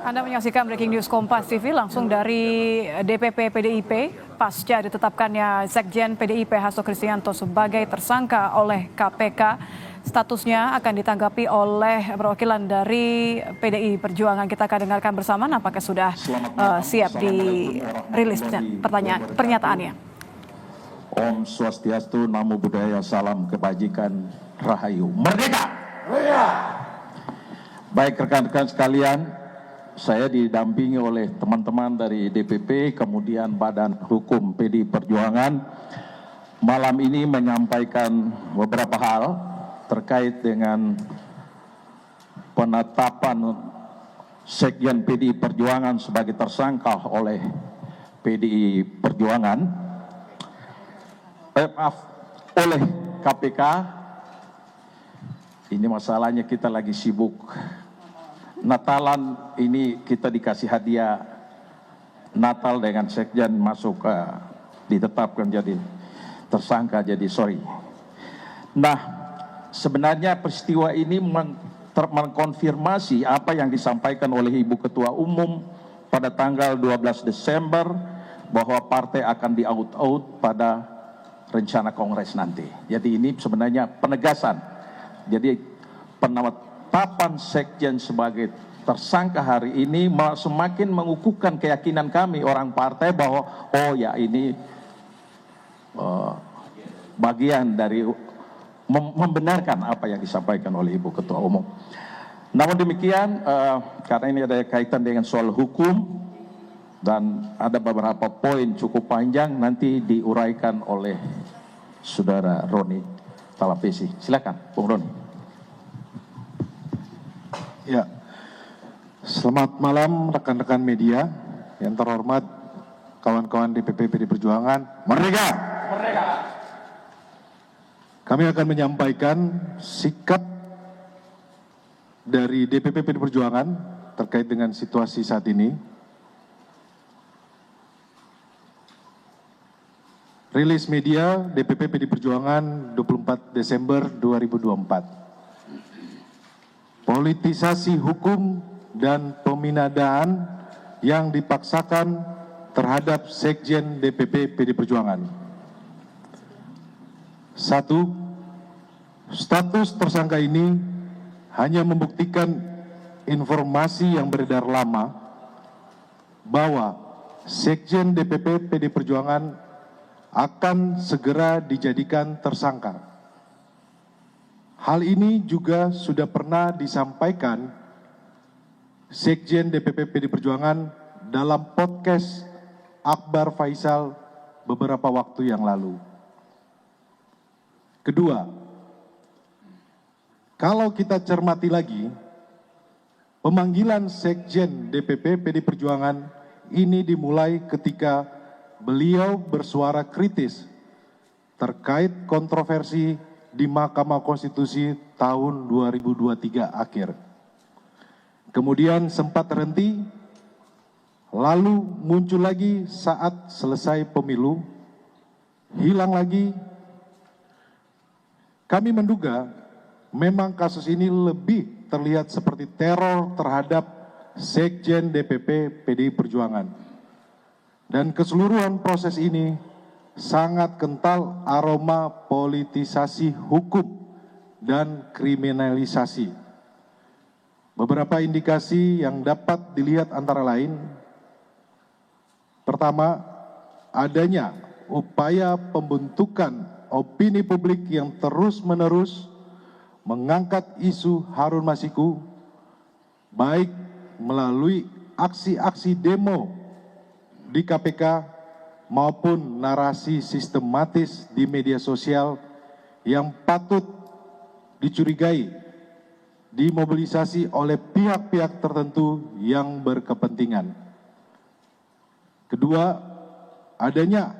Anda menyaksikan Breaking News Kompas TV langsung dari DPP PDIP pasca ditetapkannya Sekjen PDIP Hasto Kristianto sebagai tersangka oleh KPK. Statusnya akan ditanggapi oleh perwakilan dari PDI Perjuangan. Kita akan dengarkan bersama nampaknya sudah siap dirilis pernyataannya. Om Swastiastu, Namo Buddhaya, Salam Kebajikan, Rahayu, Merdeka! Baik rekan-rekan sekalian, saya didampingi oleh teman-teman dari DPP, kemudian Badan Hukum PDI Perjuangan, malam ini menyampaikan beberapa hal terkait dengan penetapan Sekjen PDI Perjuangan sebagai tersangka oleh PDI Perjuangan, oleh KPK. Ini masalahnya kita lagi sibuk Natalan, ini kita dikasih hadiah Natal dengan Sekjen masuk ditetapkan jadi tersangka, jadi sorry. Nah, sebenarnya peristiwa ini mengkonfirmasi apa yang disampaikan oleh Ibu Ketua Umum pada tanggal 12 Desember bahwa partai akan di-out pada rencana Kongres nanti. Jadi ini sebenarnya penegasan. Jadi penetapan Sekjen sebagai tersangka hari ini semakin mengukuhkan keyakinan kami orang partai bahwa oh ya ini bagian dari membenarkan apa yang disampaikan oleh Ibu Ketua Umum. Namun demikian, karena ini ada kaitan dengan soal hukum dan ada beberapa poin cukup panjang, nanti diuraikan oleh Saudara Roni Talapesi. Silakan, Bung Roni. Ya, selamat malam rekan-rekan media yang terhormat, kawan-kawan DPP PDI Perjuangan. Merdeka! Merdeka! Kami akan menyampaikan sikap dari DPP PDI Perjuangan terkait dengan situasi saat ini. Rilis media DPP PDI Perjuangan 24 Desember 2024. Politisasi hukum dan peminadaan yang dipaksakan terhadap Sekjen DPP PDI Perjuangan. 1. Status tersangka ini hanya membuktikan informasi yang beredar lama bahwa Sekjen DPP PDI Perjuangan akan segera dijadikan tersangka. Hal ini juga sudah pernah disampaikan Sekjen DPP PDI Perjuangan dalam podcast Akbar Faisal beberapa waktu yang lalu. Kedua, kalau kita cermati lagi, pemanggilan Sekjen DPP PDI Perjuangan ini dimulai ketika beliau bersuara kritis terkait kontroversi di Mahkamah Konstitusi tahun 2023 akhir. Kemudian sempat terhenti, lalu muncul lagi saat selesai pemilu, hilang lagi. Kami menduga memang kasus ini lebih terlihat seperti teror terhadap Sekjen DPP PDI Perjuangan. Dan keseluruhan proses ini sangat kental aroma politisasi hukum dan kriminalisasi. Beberapa indikasi yang dapat dilihat antara lain, pertama, adanya upaya pembentukan opini publik yang terus-menerus mengangkat isu Harun Masiku, baik melalui aksi-aksi demo di KPK maupun narasi sistematis di media sosial yang patut dicurigai dimobilisasi oleh pihak-pihak tertentu yang berkepentingan. Kedua, adanya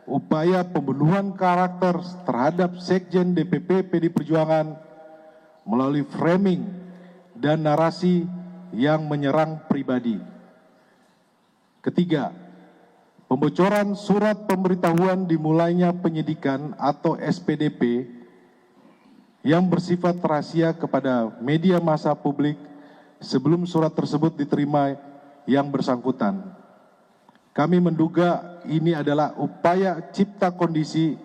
upaya pembunuhan karakter terhadap Sekjen DPP PDI Perjuangan melalui framing dan narasi yang menyerang pribadi. Ketiga, pembocoran surat pemberitahuan dimulainya penyidikan atau SPDP yang bersifat rahasia kepada media massa publik sebelum surat tersebut diterima yang bersangkutan. Kami menduga ini adalah upaya cipta kondisi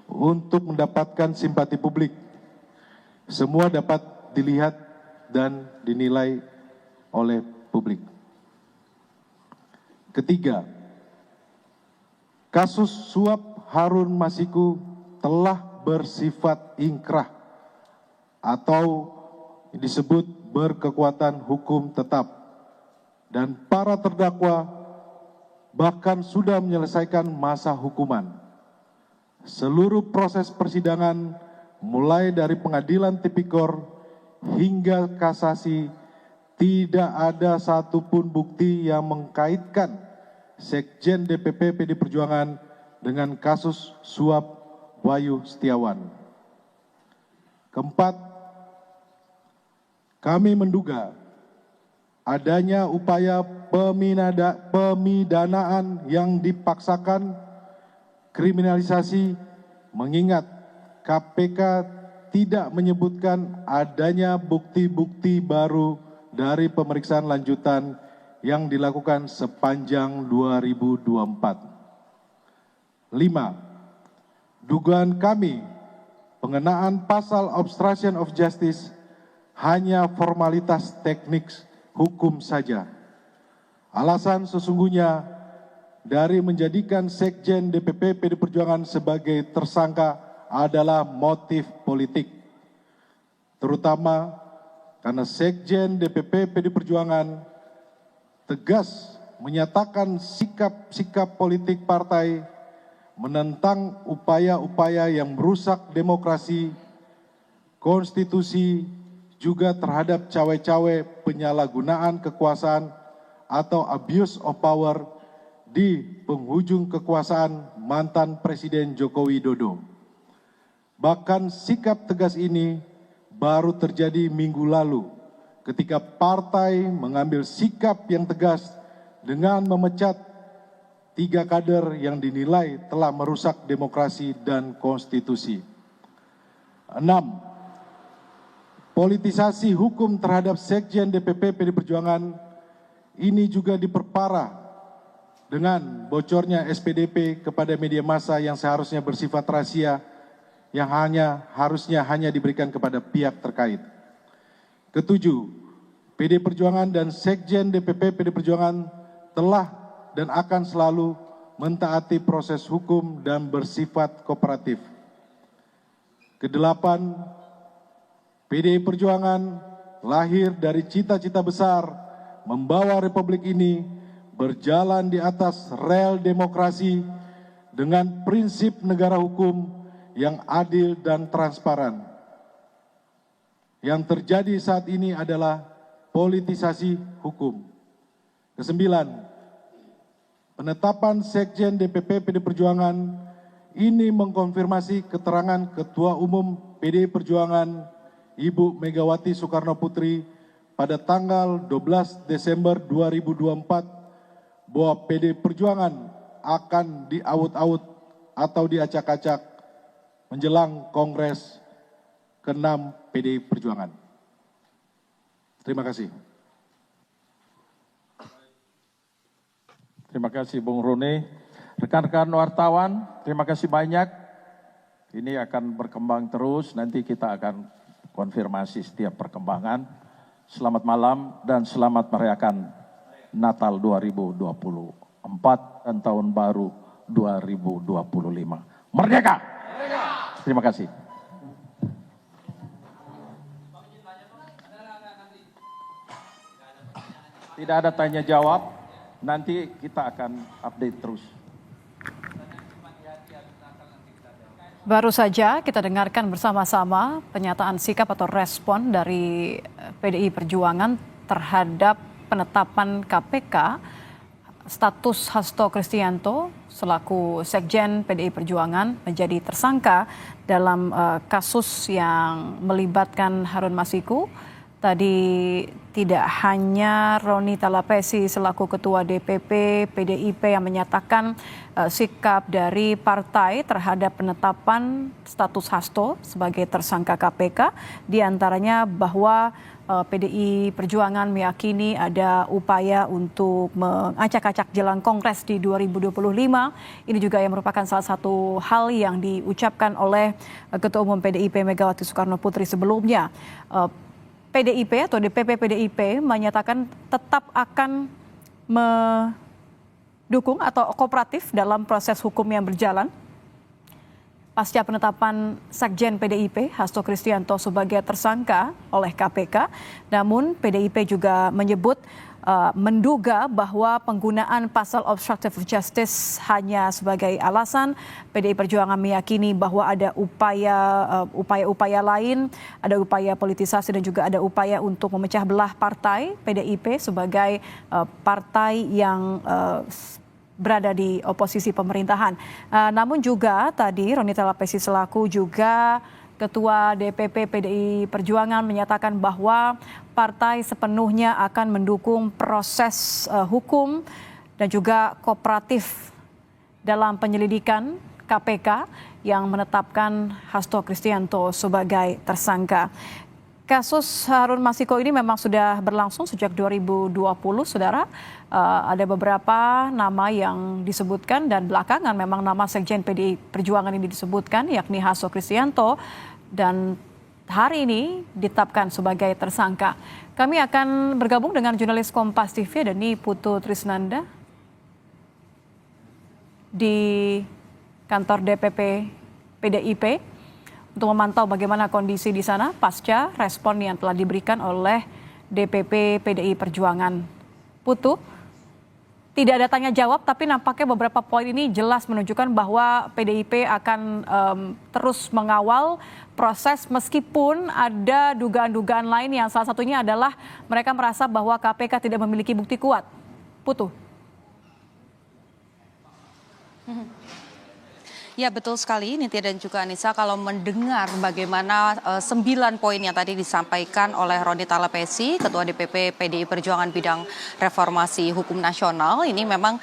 untuk mendapatkan simpati publik. Semua dapat dilihat dan dinilai oleh publik. Ketiga, kasus suap Harun Masiku telah bersifat ingkrah atau disebut berkekuatan hukum tetap, dan para terdakwa bahkan sudah menyelesaikan masa hukuman. Seluruh proses persidangan mulai dari pengadilan tipikor hingga kasasi tidak ada satupun bukti yang mengkaitkan Sekjen DPP PD Perjuangan dengan kasus suap Wahyu Setiawan. Keempat, kami menduga adanya upaya pemidanaan yang dipaksakan, kriminalisasi, mengingat KPK tidak menyebutkan adanya bukti-bukti baru dari pemeriksaan lanjutan yang dilakukan sepanjang 2024. 5. Dugaan kami pengenaan pasal obstruction of justice hanya formalitas teknik hukum saja. Alasan sesungguhnya dari menjadikan Sekjen DPP PD Perjuangan sebagai tersangka adalah motif politik, terutama karena Sekjen DPP PD Perjuangan tegas menyatakan sikap-sikap politik partai menentang upaya-upaya yang merusak demokrasi, konstitusi, juga terhadap cawe-cawe penyalahgunaan kekuasaan atau abuse of power di penghujung kekuasaan mantan Presiden Joko Widodo. Bahkan sikap tegas ini baru terjadi minggu lalu ketika partai mengambil sikap yang tegas dengan memecat 3 kader yang dinilai telah merusak demokrasi dan konstitusi. 6. Politisasi hukum terhadap Sekjen DPP PD Perjuangan ini juga diperparah dengan bocornya SPDP kepada media massa yang seharusnya bersifat rahasia, yang harusnya hanya diberikan kepada pihak terkait. Ketujuh, PD Perjuangan dan Sekjen DPP PD Perjuangan telah dan akan selalu mentaati proses hukum dan bersifat kooperatif. Kedelapan, PDI Perjuangan lahir dari cita-cita besar membawa republik ini berjalan di atas rel demokrasi dengan prinsip negara hukum yang adil dan transparan. Yang terjadi saat ini adalah politisasi hukum. Kesembilan, penetapan Sekjen DPP PD Perjuangan ini mengkonfirmasi keterangan Ketua Umum PDI Perjuangan Ibu Megawati Soekarno Putri pada tanggal 12 Desember 2024 bahwa PD Perjuangan akan diaut-aut atau diacak-acak menjelang Kongres ke-6 PDI Perjuangan. Terima kasih. Terima kasih Bung Roni. Rekan-rekan wartawan, terima kasih banyak. Ini akan berkembang terus, nanti kita akan konfirmasi setiap perkembangan. Selamat malam dan selamat merayakan Natal 2024 dan Tahun Baru 2025. Merdeka! Terima kasih. Tidak ada tanya jawab, nanti kita akan update terus. Baru saja kita dengarkan bersama-sama pernyataan sikap atau respon dari PDI Perjuangan terhadap penetapan KPK status Hasto Kristianto selaku Sekjen PDI Perjuangan menjadi tersangka dalam kasus yang melibatkan Harun Masiku Tadi tidak hanya Roni Talapesi selaku Ketua DPP PDIP yang menyatakan sikap dari partai terhadap penetapan status Hasto sebagai tersangka KPK, diantaranya bahwa PDI Perjuangan meyakini ada upaya untuk mengacak-acak jelang Kongres di 2025. Ini juga yang merupakan salah satu hal yang diucapkan oleh Ketua Umum PDIP Megawati Soekarno Putri sebelumnya. PDIP atau DPP PDIP menyatakan tetap akan mendukung atau kooperatif dalam proses hukum yang berjalan pasca penetapan Sekjen PDIP Hasto Kristianto sebagai tersangka oleh KPK. Namun PDIP juga menyebut menduga bahwa penggunaan pasal obstructive of justice hanya sebagai alasan. PDI Perjuangan meyakini bahwa ada upaya lain, ada upaya politisasi dan juga ada upaya untuk memecah belah partai PDIP sebagai partai yang berada di oposisi pemerintahan. Namun juga tadi Roni Talapesi selaku juga Ketua DPP PDI Perjuangan menyatakan bahwa partai sepenuhnya akan mendukung proses hukum dan juga kooperatif dalam penyelidikan KPK yang menetapkan Hasto Kristianto sebagai tersangka. Kasus Harun Masiku ini memang sudah berlangsung sejak 2020, saudara. Ada beberapa nama yang disebutkan dan belakangan memang nama Sekjen PDI Perjuangan ini disebutkan, yakni Hasto Kristianto, dan hari ini ditetapkan sebagai tersangka. Kami akan bergabung dengan jurnalis Kompas TV, ada Putu Trisnanda di kantor DPP PDIP untuk memantau bagaimana kondisi di sana pasca respon yang telah diberikan oleh DPP PDI Perjuangan. Putu, tidak ada tanya jawab, tapi nampaknya beberapa poin ini jelas menunjukkan bahwa PDIP akan terus mengawal proses meskipun ada dugaan-dugaan lain yang salah satunya adalah mereka merasa bahwa KPK tidak memiliki bukti kuat. Putu. Ya betul sekali Nitya dan juga Anissa, kalau mendengar bagaimana 9 poin yang tadi disampaikan oleh Roni Talapesi, Ketua DPP PDI Perjuangan bidang reformasi hukum nasional, ini memang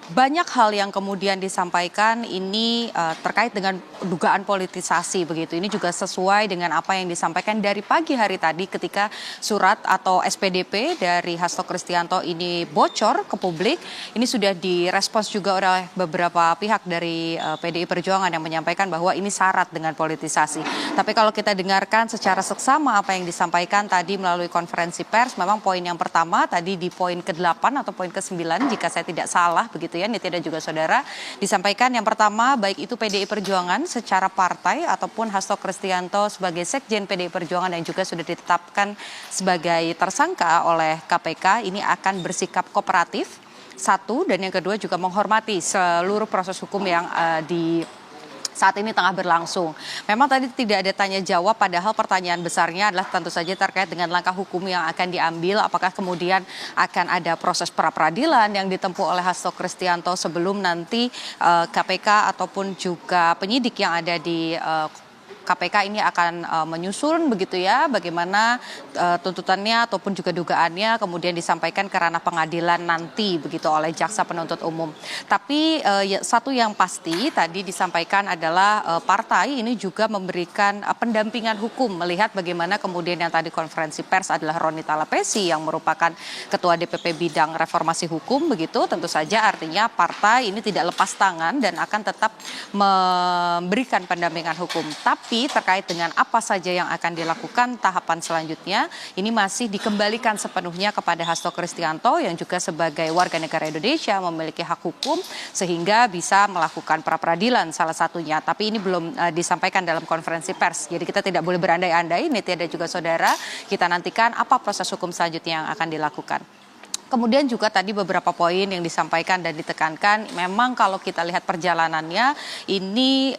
banyak hal yang kemudian disampaikan ini terkait dengan dugaan politisasi begitu. Ini juga sesuai dengan apa yang disampaikan dari pagi hari tadi ketika surat atau SPDP dari Hasto Kristianto ini bocor ke publik. Ini sudah direspons juga oleh beberapa pihak dari PDI Perjuangan yang menyampaikan bahwa ini syarat dengan politisasi. Tapi kalau kita dengarkan secara seksama apa yang disampaikan tadi melalui konferensi pers, memang poin yang pertama tadi di poin ke-8 atau poin ke-9 jika saya tidak salah begitu ya Nitya dan juga saudara, disampaikan yang pertama baik itu PDI Perjuangan secara partai ataupun Hasto Kristianto sebagai Sekjen PDI Perjuangan yang juga sudah ditetapkan sebagai tersangka oleh KPK ini akan bersikap kooperatif, satu, dan yang kedua juga menghormati seluruh proses hukum yang saat ini tengah berlangsung. Memang tadi tidak ada tanya jawab, padahal pertanyaan besarnya adalah tentu saja terkait dengan langkah hukum yang akan diambil. Apakah kemudian akan ada proses pra-peradilan yang ditempuh oleh Hasto Kristianto sebelum nanti KPK ataupun juga penyidik yang ada di KPK ini akan menyusun begitu ya bagaimana tuntutannya ataupun juga dugaannya kemudian disampaikan ke ranah pengadilan nanti begitu oleh jaksa penuntut umum. Tapi satu yang pasti tadi disampaikan adalah partai ini juga memberikan pendampingan hukum melihat bagaimana kemudian yang tadi konferensi pers adalah Roni Talapesi yang merupakan Ketua DPP bidang reformasi hukum begitu. Tentu saja artinya partai ini tidak lepas tangan dan akan tetap memberikan pendampingan hukum. Tapi terkait dengan apa saja yang akan dilakukan tahapan selanjutnya ini masih dikembalikan sepenuhnya kepada Hasto Kristianto yang juga sebagai warga negara Indonesia memiliki hak hukum sehingga bisa melakukan pra-peradilan salah satunya. Tapi ini belum disampaikan dalam konferensi pers. Jadi kita tidak boleh berandai-andai, Nitya dan juga saudara. Kita nantikan apa proses hukum selanjutnya yang akan dilakukan. Kemudian juga tadi beberapa poin yang disampaikan dan ditekankan, memang kalau kita lihat perjalanannya ini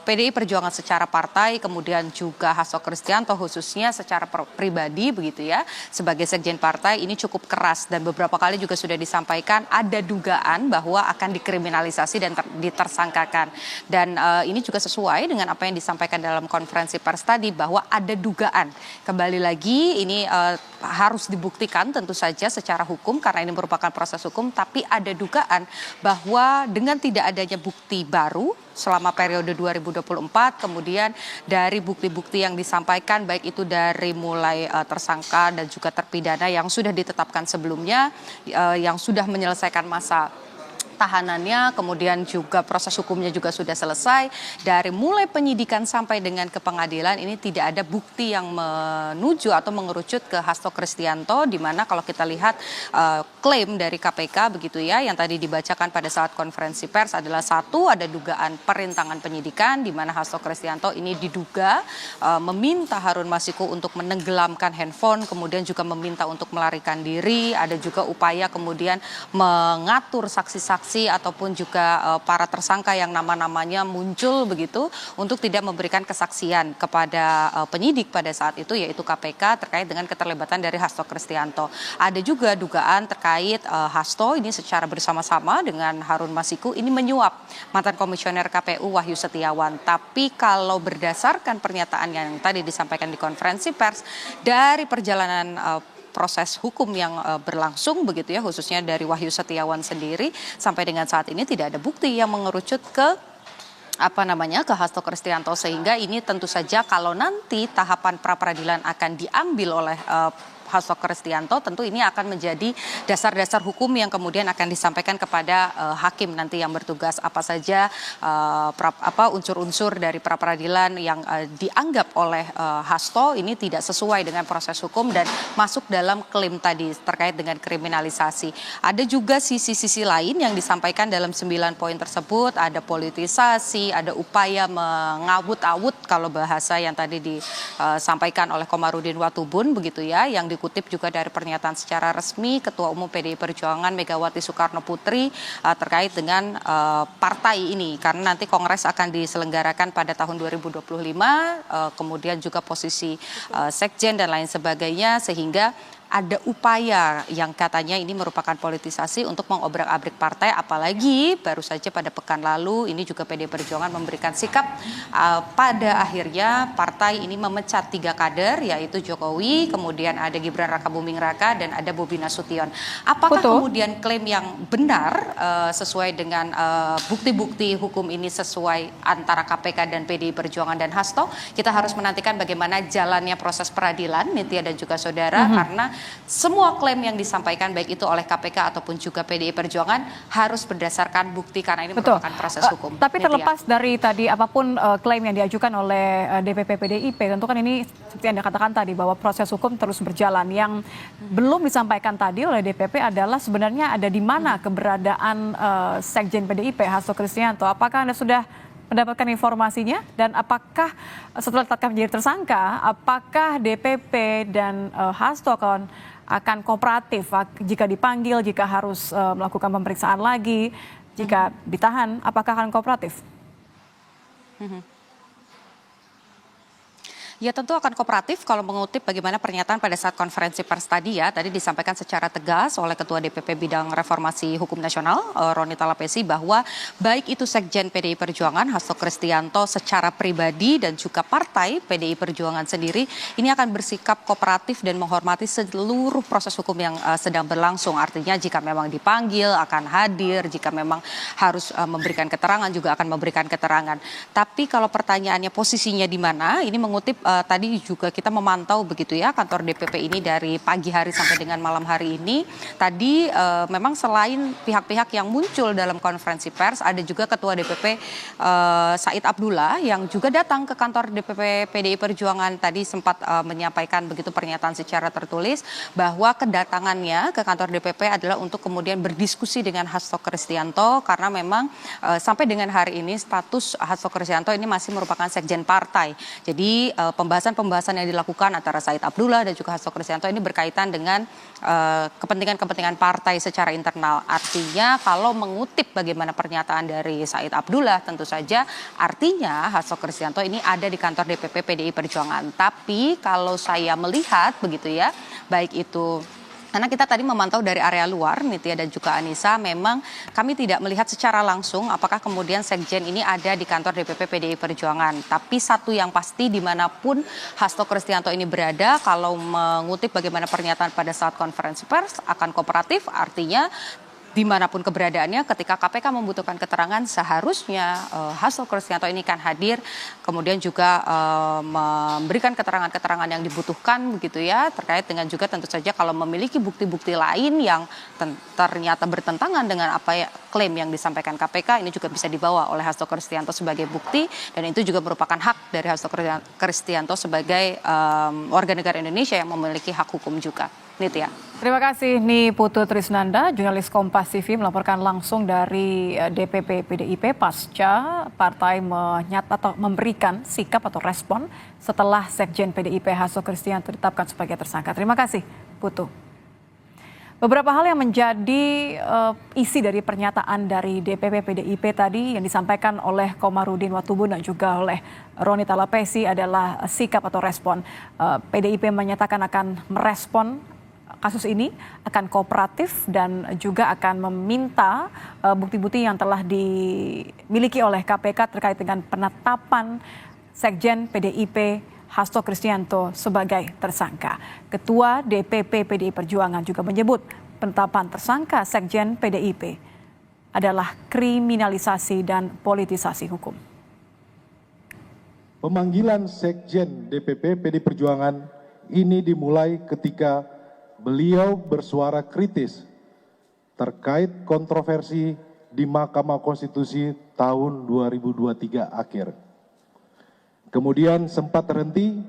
PDI Perjuangan secara partai, kemudian juga Hasto Kristianto khususnya secara pribadi begitu ya, sebagai sekjen partai ini cukup keras dan beberapa kali juga sudah disampaikan ada dugaan bahwa akan dikriminalisasi dan ditersangkakan. Dan ini juga sesuai dengan apa yang disampaikan dalam konferensi pers tadi bahwa ada dugaan. Kembali lagi ini harus dibuktikan tentu saja secara hukum karena ini merupakan proses hukum, tapi ada dugaan bahwa dengan tidak adanya bukti baru selama periode 2024, kemudian dari bukti-bukti yang disampaikan baik itu dari mulai tersangka dan juga terpidana yang sudah ditetapkan sebelumnya, yang sudah menyelesaikan masa tahanannya, kemudian juga proses hukumnya juga sudah selesai. Dari mulai penyidikan sampai dengan ke pengadilan ini tidak ada bukti yang menuju atau mengerucut ke Hasto Kristianto, di mana kalau kita lihat klaim dari KPK begitu ya, yang tadi dibacakan pada saat konferensi pers adalah satu, ada dugaan perintangan penyidikan, di mana Hasto Kristianto ini diduga meminta Harun Masiku untuk menenggelamkan handphone, kemudian juga meminta untuk melarikan diri, ada juga upaya kemudian mengatur saksi-saksi ataupun juga para tersangka yang nama-namanya muncul begitu untuk tidak memberikan kesaksian kepada penyidik pada saat itu, yaitu KPK, terkait dengan keterlibatan dari Hasto Kristianto. Ada juga dugaan terkait Hasto ini secara bersama-sama dengan Harun Masiku ini menyuap mantan komisioner KPU Wahyu Setiawan. Tapi kalau berdasarkan pernyataan yang tadi disampaikan di konferensi pers, dari perjalanan proses hukum yang berlangsung begitu ya, khususnya dari Wahyu Setiawan sendiri, sampai dengan saat ini tidak ada bukti yang mengerucut ke ke Hasto Kristianto, sehingga ini tentu saja kalau nanti tahapan pra peradilan akan diambil oleh Hasto Kristianto, tentu ini akan menjadi dasar-dasar hukum yang kemudian akan disampaikan kepada hakim nanti yang bertugas, apa saja unsur-unsur dari pra peradilan yang dianggap oleh Hasto ini tidak sesuai dengan proses hukum dan masuk dalam klaim tadi terkait dengan kriminalisasi. Ada juga sisi-sisi lain yang disampaikan dalam 9 poin tersebut, ada politisasi, ada upaya mengawut-awut kalau bahasa yang tadi disampaikan oleh Komarudin Watubun begitu ya, yang dikutip juga dari pernyataan secara resmi Ketua Umum PDI Perjuangan Megawati Soekarno Putri terkait dengan partai ini, karena nanti Kongres akan diselenggarakan pada tahun 2025, kemudian juga posisi sekjen dan lain sebagainya, sehingga ada upaya yang katanya ini merupakan politisasi untuk mengobrak-abrik partai, apalagi baru saja pada pekan lalu ini juga PDI Perjuangan memberikan sikap pada akhirnya partai ini memecat 3 kader, yaitu Jokowi, kemudian ada Gibran Rakabuming Raka dan ada Bobi Nasution. Apakah kemudian klaim yang benar sesuai dengan bukti-bukti hukum ini sesuai antara KPK dan PDI Perjuangan dan Hasto? Kita harus menantikan bagaimana jalannya proses peradilan, Nitya dan juga saudara, karena semua klaim yang disampaikan baik itu oleh KPK ataupun juga PDI Perjuangan harus berdasarkan bukti, karena ini merupakan proses hukum. Tapi terlepas dari tadi apapun klaim yang diajukan oleh DPP PDIP, tentu kan ini seperti Anda katakan tadi bahwa proses hukum terus berjalan. Yang belum disampaikan tadi oleh DPP adalah sebenarnya ada di mana keberadaan Sekjen PDIP Hasto Kristianto. Apakah Anda sudah mendapatkan informasinya, dan apakah setelah ditetapkan menjadi tersangka, apakah DPP dan Hasto akan kooperatif jika dipanggil, jika harus melakukan pemeriksaan lagi, jika ditahan, apakah akan kooperatif? Ya tentu akan kooperatif kalau mengutip bagaimana pernyataan pada saat konferensi pers tadi ya. Tadi disampaikan secara tegas oleh Ketua DPP Bidang Reformasi Hukum Nasional Roni Talapesi bahwa baik itu Sekjen PDI Perjuangan Hasto Kristianto secara pribadi dan juga partai PDI Perjuangan sendiri ini akan bersikap kooperatif dan menghormati seluruh proses hukum yang sedang berlangsung. Artinya jika memang dipanggil akan hadir, jika memang harus memberikan keterangan juga akan memberikan keterangan. Tapi kalau pertanyaannya posisinya di mana, ini mengutip tadi juga kita memantau begitu ya kantor DPP ini dari pagi hari sampai dengan malam hari ini. Tadi memang selain pihak-pihak yang muncul dalam konferensi pers, ada juga Ketua DPP Said Abdullah yang juga datang ke kantor DPP PDI Perjuangan. Tadi sempat menyampaikan begitu pernyataan secara tertulis bahwa kedatangannya ke kantor DPP adalah untuk kemudian berdiskusi dengan Hasto Kristianto, karena memang sampai dengan hari ini status Hasto Kristianto ini masih merupakan sekjen partai. Jadi pembahasan-pembahasan yang dilakukan antara Said Abdullah dan juga Hasto Kristianto ini berkaitan dengan kepentingan-kepentingan partai secara internal. Artinya kalau mengutip bagaimana pernyataan dari Said Abdullah, tentu saja artinya Hasto Kristianto ini ada di kantor DPP PDI Perjuangan. Tapi kalau saya melihat begitu ya, baik itu karena kita tadi memantau dari area luar, Nitya dan juga Anissa, memang kami tidak melihat secara langsung apakah kemudian Sekjen ini ada di kantor DPP PDI Perjuangan. Tapi satu yang pasti dimanapun Hasto Kristianto ini berada, kalau mengutip bagaimana pernyataan pada saat konferensi pers akan kooperatif, artinya dimanapun keberadaannya ketika KPK membutuhkan keterangan seharusnya Hasto Kristianto ini kan hadir, kemudian juga memberikan keterangan-keterangan yang dibutuhkan begitu ya, terkait dengan juga tentu saja kalau memiliki bukti-bukti lain yang ternyata bertentangan dengan apa ya klaim yang disampaikan KPK, ini juga bisa dibawa oleh Hasto Kristianto sebagai bukti, dan itu juga merupakan hak dari Hasto Kristianto sebagai warga negara Indonesia yang memiliki hak hukum juga. Nitya. Terima kasih Ni Putu Trisnanda, jurnalis Kompas TV melaporkan langsung dari DPP PDIP pasca partai atau memberikan sikap atau respon setelah Sekjen PDIP Hasto Kristianto ditetapkan sebagai tersangka. Terima kasih Putu. Beberapa hal yang menjadi isi dari pernyataan dari DPP PDIP tadi yang disampaikan oleh Komarudin Watubun dan juga oleh Roni Talapesi adalah sikap atau respon. PDIP menyatakan akan merespon kasus ini, akan kooperatif dan juga akan meminta bukti-bukti yang telah dimiliki oleh KPK terkait dengan penetapan Sekjen PDIP Hasto Kristianto sebagai tersangka. Ketua DPP PDI Perjuangan juga menyebut penetapan tersangka Sekjen PDIP adalah kriminalisasi dan politisasi hukum. Pemanggilan Sekjen DPP PDI Perjuangan ini dimulai ketika beliau bersuara kritis terkait kontroversi di Mahkamah Konstitusi tahun 2023 akhir. Kemudian sempat terhenti,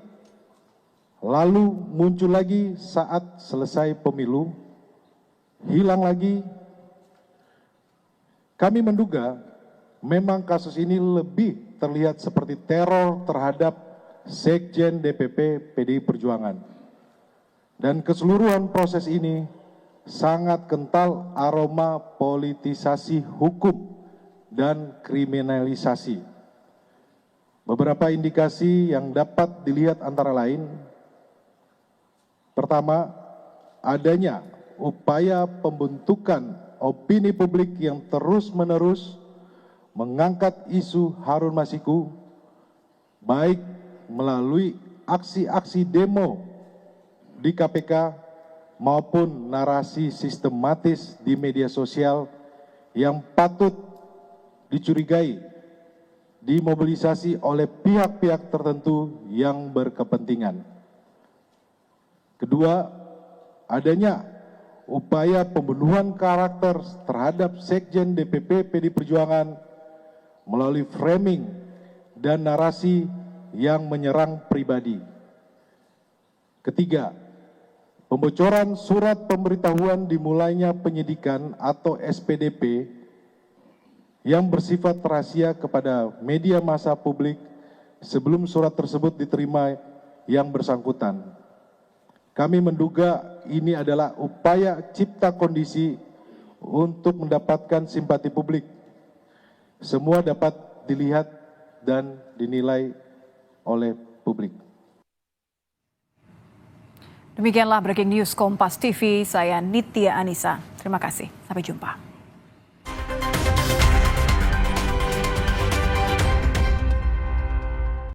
lalu muncul lagi saat selesai pemilu, hilang lagi. Kami menduga memang kasus ini lebih terlihat seperti teror terhadap Sekjen DPP PDI Perjuangan. Dan keseluruhan proses ini sangat kental aroma politisasi hukum dan kriminalisasi. Beberapa indikasi yang dapat dilihat antara lain, pertama, adanya upaya pembentukan opini publik yang terus-menerus mengangkat isu Harun Masiku, baik melalui aksi-aksi demo di KPK maupun narasi sistematis di media sosial yang patut dicurigai dimobilisasi oleh pihak-pihak tertentu yang berkepentingan. Kedua, adanya upaya pembunuhan karakter terhadap Sekjen DPP PDI Perjuangan melalui framing dan narasi yang menyerang pribadi. Ketiga, pembocoran surat pemberitahuan dimulainya penyidikan atau SPDP yang bersifat rahasia kepada media massa publik sebelum surat tersebut diterima yang bersangkutan. Kami menduga ini adalah upaya cipta kondisi untuk mendapatkan simpati publik. Semua dapat dilihat dan dinilai oleh publik. Demikianlah Breaking News Kompas TV, saya Nitya Anissa. Terima kasih, sampai jumpa.